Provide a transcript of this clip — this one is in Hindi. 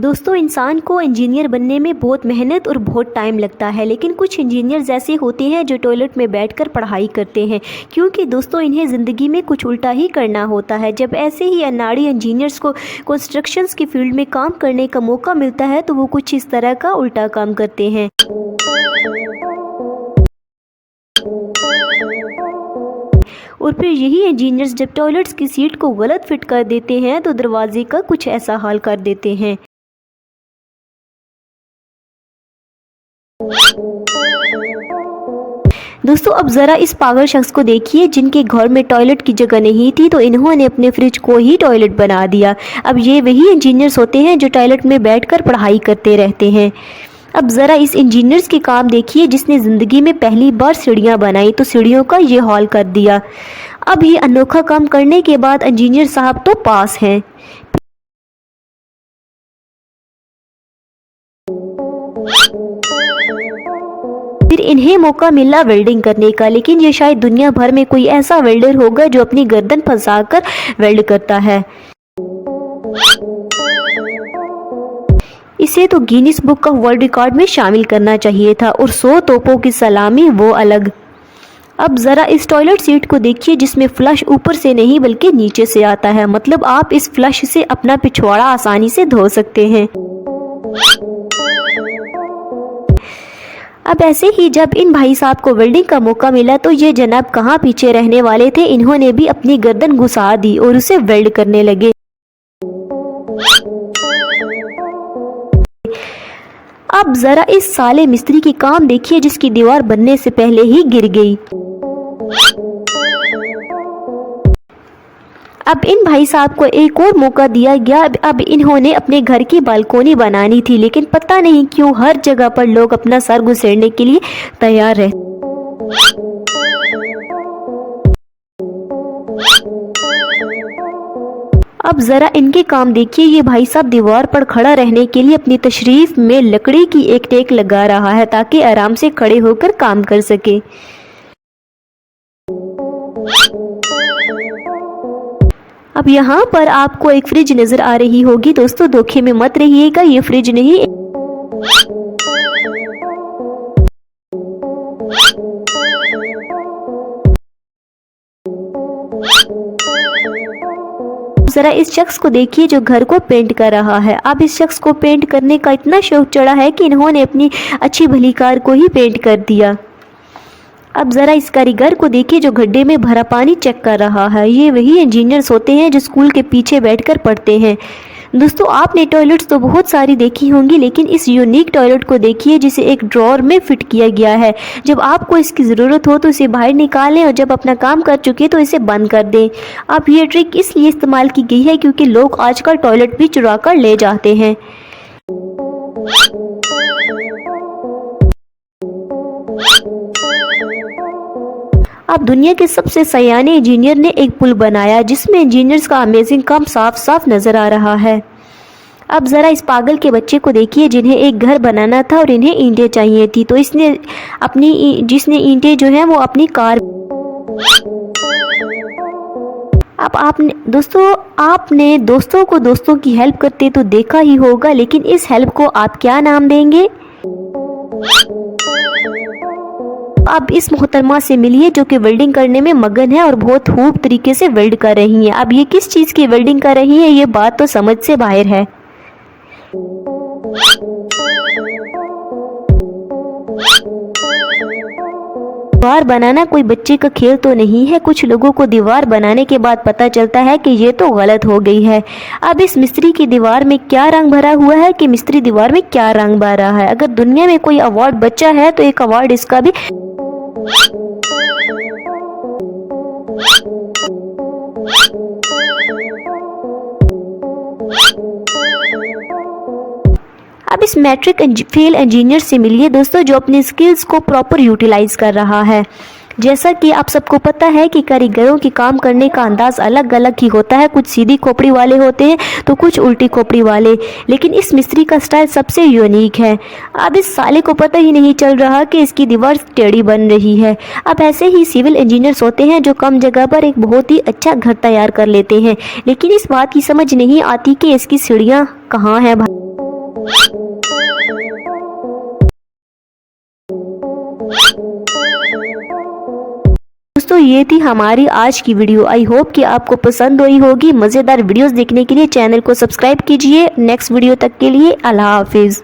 दोस्तों इंसान को इंजीनियर बनने में बहुत मेहनत और बहुत टाइम लगता है, लेकिन कुछ इंजीनियर्स ऐसे होते हैं जो टॉयलेट में बैठकर पढ़ाई करते हैं, क्योंकि दोस्तों इन्हें ज़िंदगी में कुछ उल्टा ही करना होता है। जब ऐसे ही अनाड़ी इंजीनियर्स को कंस्ट्रक्शंस की फील्ड में काम करने का मौका मिलता है तो वो कुछ इस तरह का उल्टा काम करते हैं। और फिर यही इंजीनियर्स जब टॉयलेट्स की सीट को गलत फिट कर देते हैं तो दरवाजे का कुछ ऐसा हाल कर देते हैं। दोस्तों अब ज़रा इस पागल शख्स को देखिए जिनके घर में टॉयलेट की जगह नहीं थी तो इन्होंने अपने फ्रिज को ही टॉयलेट बना दिया। अब ये वही इंजीनियर्स होते हैं जो टॉयलेट में बैठकर पढ़ाई करते रहते हैं। अब ज़रा इस इंजीनियर्स के काम देखिए जिसने ज़िंदगी में पहली बार सीढ़ियाँ बनाई तो सीढ़ियों का ये हाल कर दिया। अब ये अनोखा काम करने के बाद इंजीनियर साहब तो पास हैं। फिर इन्हें मौका मिला वेल्डिंग करने का, लेकिन ये शायद दुनिया भर में कोई ऐसा वेल्डर होगा जो अपनी गर्दन फंसाकर वेल्ड करता है। इसे तो Guinness book of world record में शामिल करना चाहिए था, और 100 तोपों की सलामी वो अलग। अब ज़रा इस टॉयलेट सीट को देखिए जिसमें फ्लश ऊपर से नहीं बल्कि नीचे से आता है, मतलब आप इस फ्लश से अपना पिछवाड़ा आसानी से धो सकते हैं। अब ऐसे ही जब इन भाई साहब को वेल्डिंग का मौका मिला तो ये जनाब कहाँ पीछे रहने वाले थे, इन्होंने भी अपनी गर्दन घुसा दी और उसे वेल्ड करने लगे। अब ज़रा इस साले मिस्त्री की काम देखिए जिसकी दीवार बनने से पहले ही गिर गई। अब इन भाई साहब को एक और मौका दिया गया। अब इन्होंने अपने घर की बालकोनी बनानी थी, लेकिन पता नहीं क्यों हर जगह पर लोग अपना सर घुसेड़ने के लिए तैयार रहे। अब ज़रा इनके काम देखिए, ये भाई साहब दीवार पर खड़ा रहने के लिए अपनी तशरीफ में लकड़ी की एक टेक लगा रहा है ताकि आराम से खड़े होकर काम कर सके। अब यहाँ पर आपको एक फ्रिज नज़र आ रही होगी। दोस्तों धोखे में मत रहिएगा, ये फ्रिज नहीं। ज़रा इस शख्स को देखिए जो घर को पेंट कर रहा है। अब इस शख्स को पेंट करने का इतना शौक चढ़ा है कि इन्होंने अपनी अच्छी भली कार को ही पेंट कर दिया। अब ज़रा इस कारीगर को देखिए जो गड्ढे में भरा पानी चेक कर रहा है। ये वही इंजीनियर्स होते हैं जो स्कूल के पीछे बैठकर पढ़ते हैं। दोस्तों आपने टॉयलेट्स तो बहुत सारी देखी होंगी, लेकिन इस यूनिक टॉयलेट को देखिए जिसे एक ड्रॉअर में फिट किया गया है। जब आपको इसकी ज़रूरत हो तो इसे बाहर निकालें और जब अपना काम कर चुके तो इसे बंद कर दें। अब ये ट्रिक इसलिए इस्तेमाल की गई है क्योंकि लोग आजकल टॉयलेट भी चुरा कर ले जाते हैं। अब दुनिया के सबसे सयाने इंजीनियर ने एक पुल बनाया जिसमें इंजीनियर्स का अमेजिंग काम साफ साफ नजर आ रहा है। अब ज़रा इस पागल के बच्चे को देखिए जिन्हें एक घर बनाना था और इन्हें ईंटें चाहिए थी, तो जिसने ईंटें जो हैं वो अपनी कार। अब आपने दोस्तों को दोस्तों की हेल्प करते तो देखा ही होगा, लेकिन इस हेल्प को आप क्या नाम देंगे? अब इस मोहतरमा से मिलिए जो कि वेल्डिंग करने में मगन है और बहुत खूब तरीके से वेल्ड कर रही हैं। अब ये किस चीज़ की वेल्डिंग कर रही है ये बात तो समझ से बाहर है। दीवार बनाना कोई बच्चे का खेल तो नहीं है। कुछ लोगों को दीवार बनाने के बाद पता चलता है कि ये तो गलत हो गई है। अब इस मिस्त्री की दीवार में क्या रंग भरा हुआ है कि मिस्त्री दीवार में क्या रंग भरा है। अगर दुनिया में कोई अवार्ड बचा है तो एक अवार्ड इसका भी। अब इस मैट्रिक फेल इंजीनियर से मिलिए दोस्तों जो अपनी स्किल्स को प्रॉपर यूटिलाइज कर रहा है। जैसा कि आप सबको पता है कि कारीगरों के काम करने का अंदाज अलग अलग ही होता है। कुछ सीधी खोपड़ी वाले होते हैं तो कुछ उल्टी खोपड़ी वाले, लेकिन इस मिस्त्री का स्टाइल सबसे यूनिक है। अब इस साले को पता ही नहीं चल रहा कि इसकी दीवार टेढ़ी बन रही है। अब ऐसे ही सिविल इंजीनियर्स होते हैं जो कम जगह पर एक बहुत ही अच्छा घर तैयार कर लेते हैं, लेकिन इस बात की समझ नहीं आती कि इसकी सीढ़ियाँ कहाँ हैं। दोस्तों ये थी हमारी आज की वीडियो। आई होप कि आपको पसंद आई होगी। मज़ेदार वीडियोस देखने के लिए चैनल को सब्सक्राइब कीजिए। नेक्स्ट वीडियो तक के लिए अल्लाह हाफिज़।